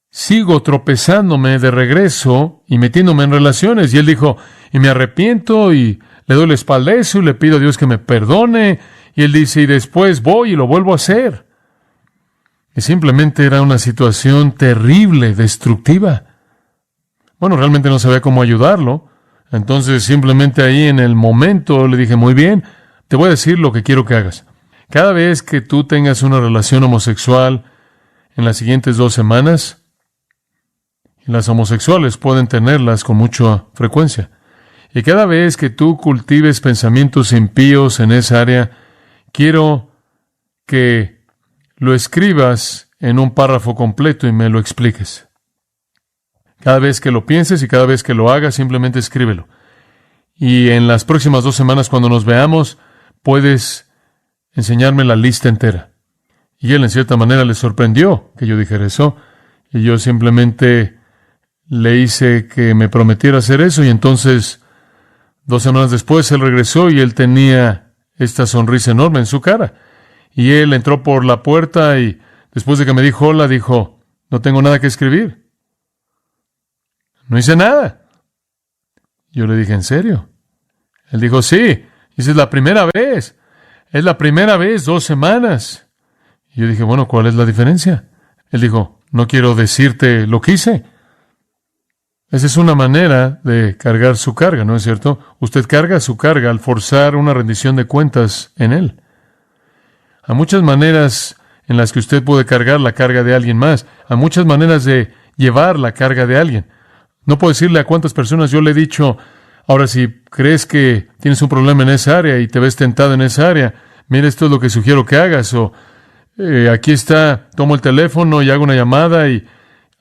sigo tropezándome de regreso y metiéndome en relaciones. Y él dijo, y me arrepiento y le doy la espalda a eso y le pido a Dios que me perdone. Y él dice, y después voy y lo vuelvo a hacer. Y simplemente era una situación terrible, destructiva. Bueno, realmente no sabía cómo ayudarlo. Entonces simplemente ahí en el momento le dije, muy bien, te voy a decir lo que quiero que hagas. Cada vez que tú tengas una relación homosexual en las siguientes 2 semanas, y las homosexuales pueden tenerlas con mucha frecuencia, y cada vez que tú cultives pensamientos impíos en esa área, quiero que lo escribas en un párrafo completo y me lo expliques. Cada vez que lo pienses y cada vez que lo hagas, simplemente escríbelo. Y en las próximas 2 semanas, cuando nos veamos, puedes enseñarme la lista entera. Y él, en cierta manera, le sorprendió que yo dijera eso. Y yo simplemente le hice que me prometiera hacer eso. Y entonces, 2 semanas después, él regresó y él tenía esta sonrisa enorme en su cara. Y él entró por la puerta y después de que me dijo hola, dijo, no tengo nada que escribir. No hice nada. Yo le dije, ¿en serio? Él dijo, sí. Esa es la primera vez. Es la primera vez, 2 semanas. Y yo dije, bueno, ¿cuál es la diferencia? Él dijo, no quiero decirte lo que hice. Esa es una manera de cargar su carga, ¿no es cierto? Usted carga su carga al forzar una rendición de cuentas en él. Hay muchas maneras en las que usted puede cargar la carga de alguien más. Hay muchas maneras de llevar la carga de alguien. No puedo decirle a cuántas personas yo le he dicho, ahora si crees que tienes un problema en esa área y te ves tentado en esa área, mira, esto es lo que sugiero que hagas. O aquí está, tomo el teléfono y hago una llamada y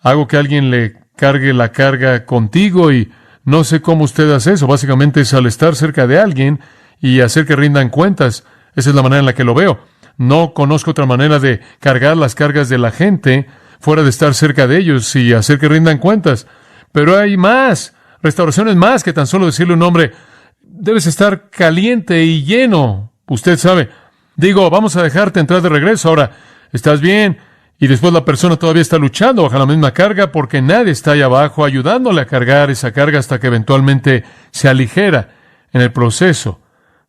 hago que alguien le cargue la carga contigo y no sé cómo usted hace eso. Básicamente es al estar cerca de alguien y hacer que rindan cuentas. Esa es la manera en la que lo veo. No conozco otra manera de cargar las cargas de la gente fuera de estar cerca de ellos y hacer que rindan cuentas. Pero hay más, restauraciones más que tan solo decirle a un hombre, debes estar caliente y lleno. Usted sabe, digo, vamos a dejarte entrar de regreso. Ahora, ¿estás bien? Y después la persona todavía está luchando bajo la misma carga porque nadie está ahí abajo ayudándole a cargar esa carga hasta que eventualmente se aligera en el proceso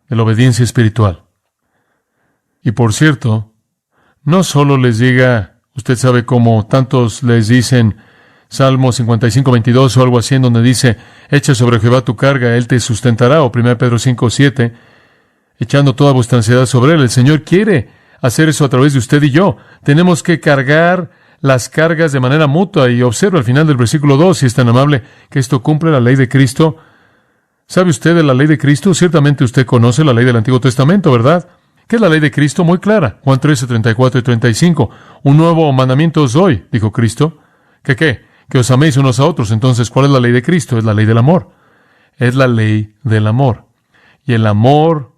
de la obediencia espiritual. Y por cierto, no solo les diga, usted sabe cómo tantos les dicen Salmo 55:22 o algo así, en donde dice, echa sobre Jehová tu carga, él te sustentará, o 1 Pedro 5:7, echando toda vuestra ansiedad sobre él. El Señor quiere hacer eso a través de usted y yo. Tenemos que cargar las cargas de manera mutua, y observa al final del versículo 2, si es tan amable, que esto cumple la ley de Cristo. ¿Sabe usted de la ley de Cristo? Ciertamente usted conoce la ley del Antiguo Testamento, ¿verdad? ¿Qué es la ley de Cristo? Muy clara. Juan 13:34 y 35. Un nuevo mandamiento os doy, dijo Cristo. ¿Qué? Que os améis unos a otros. Entonces, ¿cuál es la ley de Cristo? Es la ley del amor. Es la ley del amor. Y el amor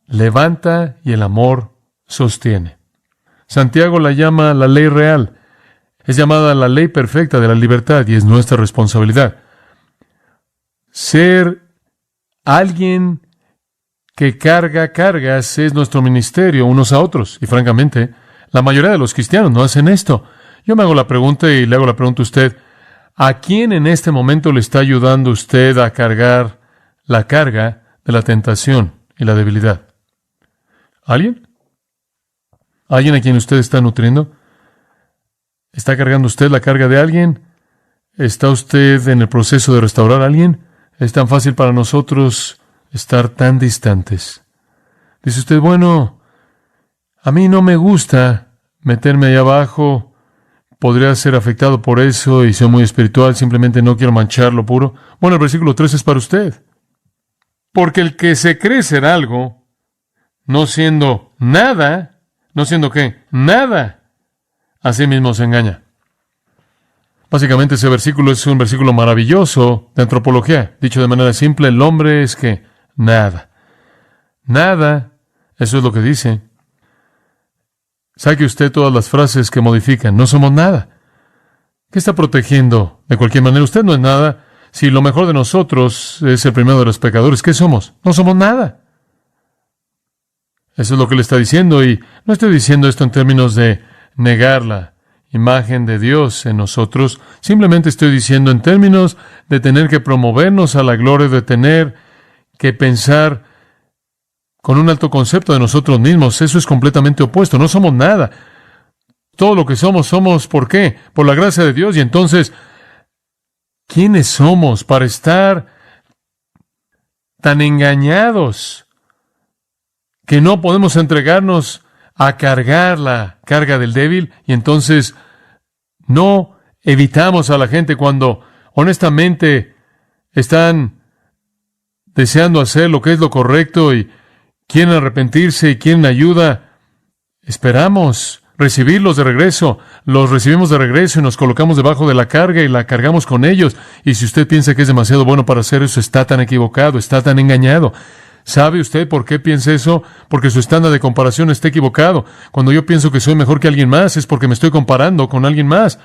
levanta y el amor sostiene. Santiago la llama la ley real. Es llamada la ley perfecta de la libertad y es nuestra responsabilidad. Ser alguien que carga cargas es nuestro ministerio unos a otros. Y francamente, la mayoría de los cristianos no hacen esto. Yo me hago la pregunta y le hago la pregunta a usted. ¿A quién en este momento le está ayudando usted a cargar la carga de la tentación y la debilidad? ¿Alguien? ¿Alguien a quien usted está nutriendo? ¿Está cargando usted la carga de alguien? ¿Está usted en el proceso de restaurar a alguien? Es tan fácil para nosotros estar tan distantes. Dice usted, bueno, a mí no me gusta meterme allá abajo, podría ser afectado por eso y soy muy espiritual, simplemente no quiero manchar lo puro. Bueno, el versículo 3 es para usted. Porque el que se cree ser algo, no siendo nada, ¿no siendo qué? Nada, a sí mismo se engaña. Básicamente ese versículo es un versículo maravilloso de antropología. Dicho de manera simple, el hombre es que nada. Nada, eso es lo que dice. Saque usted todas las frases que modifican. No somos nada. ¿Qué está protegiendo? De cualquier manera, usted no es nada. Si lo mejor de nosotros es el primero de los pecadores, ¿qué somos? No somos nada. Eso es lo que le está diciendo. Y no estoy diciendo esto en términos de negar la imagen de Dios en nosotros. Simplemente estoy diciendo en términos de tener que promovernos a la gloria, de tener que pensar con un alto concepto de nosotros mismos. Eso es completamente opuesto. No somos nada. Todo lo que somos, ¿por qué? Por la gracia de Dios. Y entonces, ¿quiénes somos para estar tan engañados que no podemos entregarnos a cargar la carga del débil? Y entonces no evitamos a la gente cuando honestamente están deseando hacer lo que es lo correcto y quieren arrepentirse y quieren ayuda. Esperamos recibirlos de regreso. Los recibimos de regreso y nos colocamos debajo de la carga y la cargamos con ellos. Y si usted piensa que es demasiado bueno para hacer eso, está tan equivocado, está tan engañado. ¿Sabe usted por qué piensa eso? Porque su estándar de comparación está equivocado. Cuando yo pienso que soy mejor que alguien más, es porque me estoy comparando con alguien más.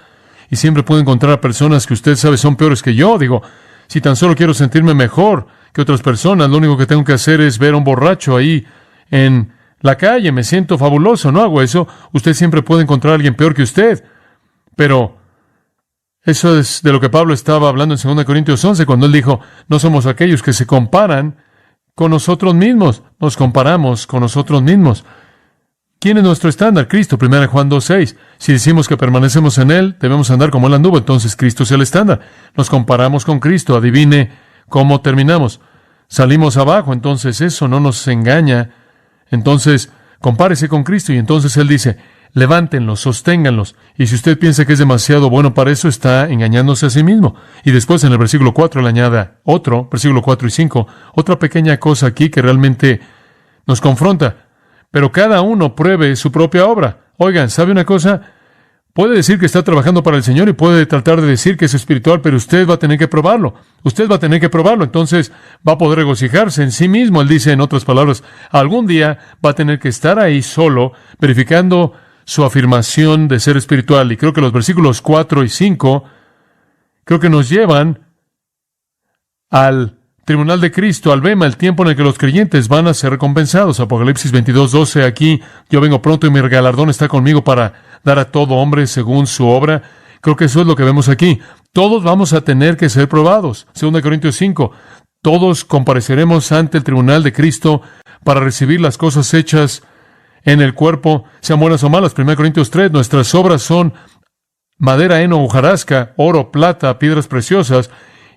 Y siempre puedo encontrar a personas que usted sabe son peores que yo. Digo, si tan solo quiero sentirme mejor que otras personas, lo único que tengo que hacer es ver a un borracho ahí en la calle. Me siento fabuloso, no hago eso. Usted siempre puede encontrar a alguien peor que usted. Pero eso es de lo que Pablo estaba hablando en 2 Corintios 11, cuando él dijo, no somos aquellos que se comparan con nosotros mismos, nos comparamos con nosotros mismos. ¿Quién es nuestro estándar? Cristo, 1 Juan 2:6. Si decimos que permanecemos en Él, debemos andar como Él anduvo, entonces Cristo es el estándar. Nos comparamos con Cristo, adivine cómo terminamos. Salimos abajo, entonces eso no nos engaña. Entonces, compárese con Cristo y entonces Él dice, levántenlos, sosténganlos. Y si usted piensa que es demasiado bueno para eso, está engañándose a sí mismo. Y después en el versículo 4 le añade versículo 4 y 5, otra pequeña cosa aquí que realmente nos confronta. Pero cada uno pruebe su propia obra. Oigan, ¿sabe una cosa? Puede decir que está trabajando para el Señor y puede tratar de decir que es espiritual, pero usted va a tener que probarlo. Usted va a tener que probarlo. Entonces va a poder regocijarse en sí mismo. Él dice, en otras palabras, algún día va a tener que estar ahí solo, verificando su afirmación de ser espiritual. Y creo que los versículos 4 y 5 creo que nos llevan al tribunal de Cristo, al bema, el tiempo en el que los creyentes van a ser recompensados. Apocalipsis 22:12, aquí yo vengo pronto y mi galardón está conmigo para dar a todo hombre según su obra. Creo que eso es lo que vemos aquí. Todos vamos a tener que ser probados. 2 Corintios 5, todos compareceremos ante el tribunal de Cristo para recibir las cosas hechas en el cuerpo, sean buenas o malas. 1 Corintios 3, nuestras obras son madera, heno, hojarasca, oro, plata, piedras preciosas,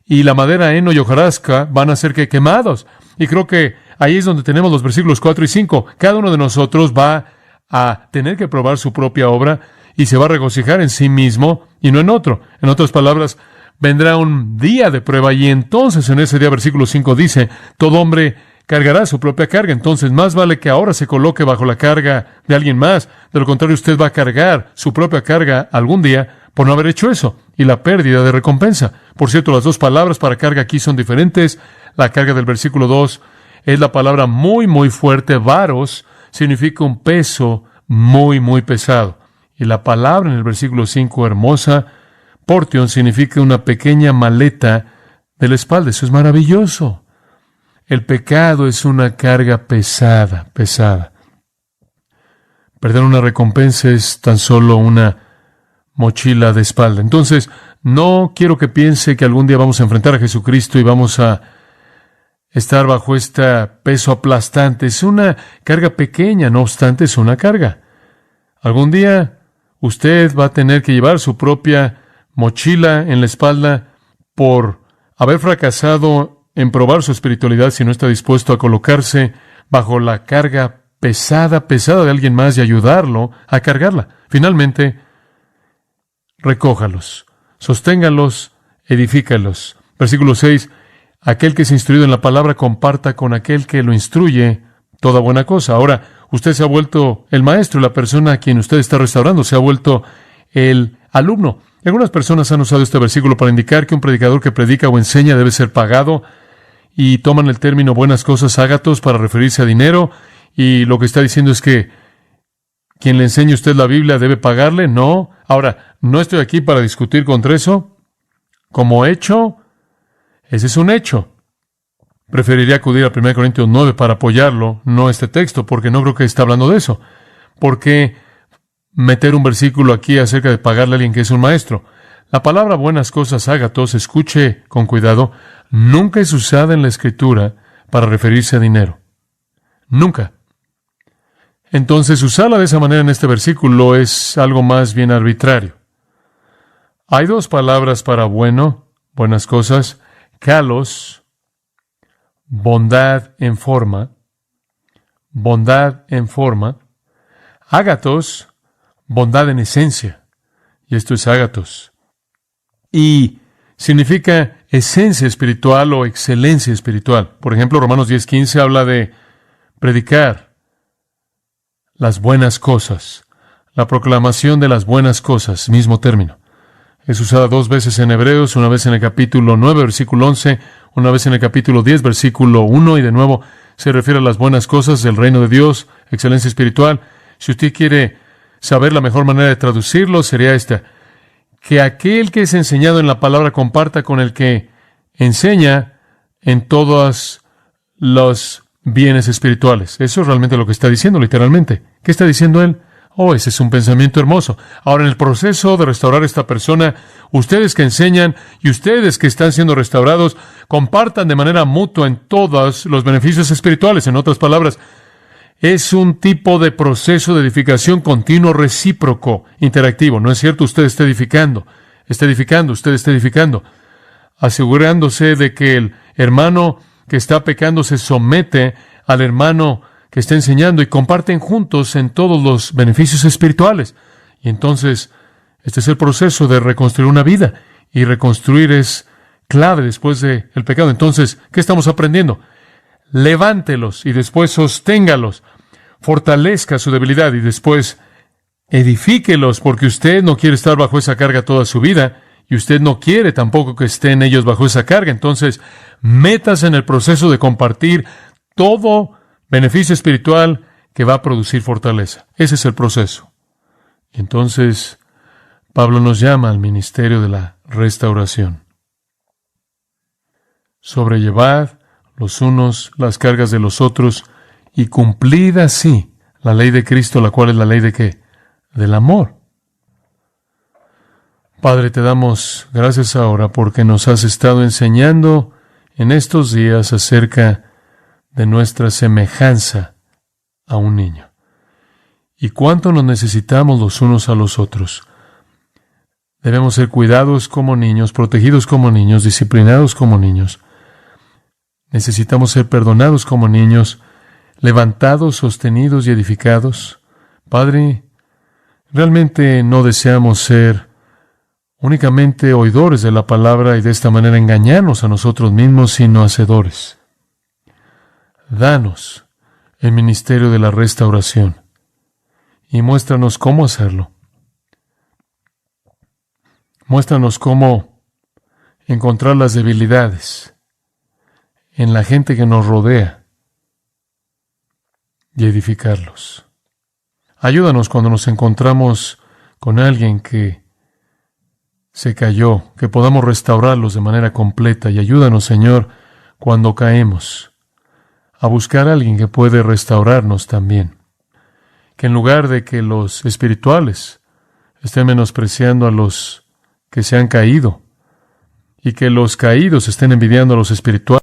y la madera, heno y hojarasca van a ser quemados. Y creo que ahí es donde tenemos los versículos 4 y 5. Cada uno de nosotros va a tener que probar su propia obra y se va a regocijar en sí mismo y no en otro. En otras palabras, vendrá un día de prueba y entonces en ese día, versículo 5 dice, todo hombre cargará su propia carga. Entonces, más vale que ahora se coloque bajo la carga de alguien más. De lo contrario, usted va a cargar su propia carga algún día por no haber hecho eso, y la pérdida de recompensa. Por cierto, las dos palabras para carga aquí son diferentes. La carga del versículo 2 es la palabra muy, muy fuerte. Varos significa un peso muy, muy pesado. Y la palabra en el versículo 5, hermosa, portion, significa una pequeña maleta de la espalda. Eso es maravilloso. El pecado es una carga pesada, pesada. Perder una recompensa es tan solo una mochila de espalda. Entonces, no quiero que piense que algún día vamos a enfrentar a Jesucristo y vamos a estar bajo este peso aplastante. Es una carga pequeña, no obstante, es una carga. Algún día usted va a tener que llevar su propia mochila en la espalda por haber fracasado en probar su espiritualidad si no está dispuesto a colocarse bajo la carga pesada, pesada de alguien más y ayudarlo a cargarla. Finalmente, recójalos, sosténgalos, edifícalos. Versículo 6, aquel que es instruido en la palabra comparta con aquel que lo instruye toda buena cosa. Ahora, usted se ha vuelto el maestro, la persona a quien usted está restaurando, se ha vuelto el alumno. Algunas personas han usado este versículo para indicar que un predicador que predica o enseña debe ser pagado y toman el término buenas cosas ágatos para referirse a dinero, y lo que está diciendo es que quien le enseñe a usted la Biblia debe pagarle. No. Ahora, no estoy aquí para discutir contra eso. Como hecho, ese es un hecho. Preferiría acudir a 1 Corintios 9 para apoyarlo, no este texto, porque no creo que está hablando de eso. ¿Por qué meter un versículo aquí acerca de pagarle a alguien que es un maestro? La palabra buenas cosas ágatos, escuche con cuidado, nunca es usada en la Escritura para referirse a dinero. Nunca. Entonces, usarla de esa manera en este versículo es algo más bien arbitrario. Hay dos palabras para bueno, buenas cosas: kalos, bondad en forma, ágatos, bondad en esencia, y esto es ágatos. Y significa esencia espiritual o excelencia espiritual. Por ejemplo, Romanos 10:15 habla de predicar las buenas cosas, la proclamación de las buenas cosas, mismo término. Es usada dos veces en Hebreos, una vez en el capítulo 9, versículo 11, una vez en el capítulo 10, versículo 1, y de nuevo se refiere a las buenas cosas del reino de Dios, excelencia espiritual. Si usted quiere saber la mejor manera de traducirlo, sería esta: que aquel que es enseñado en la palabra comparta con el que enseña en todos los bienes espirituales. Eso es realmente lo que está diciendo, literalmente. ¿Qué está diciendo él? Oh, ese es un pensamiento hermoso. Ahora, en el proceso de restaurar a esta persona, ustedes que enseñan y ustedes que están siendo restaurados, compartan de manera mutua en todos los beneficios espirituales. En otras palabras, es un tipo de proceso de edificación continuo, recíproco, interactivo. ¿No es cierto? Usted está edificando, usted está edificando, asegurándose de que el hermano que está pecando se somete al hermano que está enseñando y comparten juntos en todos los beneficios espirituales. Y entonces, este es el proceso de reconstruir una vida. Y reconstruir es clave después del pecado. Entonces, ¿qué estamos aprendiendo? Levántelos y después sosténgalos. Fortalezca su debilidad y después edifíquelos, porque usted no quiere estar bajo esa carga toda su vida y usted no quiere tampoco que estén ellos bajo esa carga. Entonces, métase en el proceso de compartir todo beneficio espiritual que va a producir fortaleza. Ese es el proceso. Y entonces, Pablo nos llama al ministerio de la restauración. Sobrellevad los unos las cargas de los otros y cumplid así la ley de Cristo, la cual es la ley de ¿qué? Del amor. Padre, te damos gracias ahora porque nos has estado enseñando en estos días acerca de nuestra semejanza a un niño. Y cuánto nos necesitamos los unos a los otros. Debemos ser cuidados como niños, protegidos como niños, disciplinados como niños. Necesitamos ser perdonados como niños, levantados, sostenidos y edificados. Padre, realmente no deseamos ser únicamente oidores de la palabra y de esta manera engañarnos a nosotros mismos, sino hacedores. Danos el ministerio de la restauración y muéstranos cómo hacerlo. Muéstranos cómo encontrar las debilidades en la gente que nos rodea y edificarlos. Ayúdanos cuando nos encontramos con alguien que se cayó, que podamos restaurarlos de manera completa, y ayúdanos, Señor, cuando caemos, a buscar a alguien que puede restaurarnos también. Que en lugar de que los espirituales estén menospreciando a los que se han caído, y que los caídos estén envidiando a los espirituales,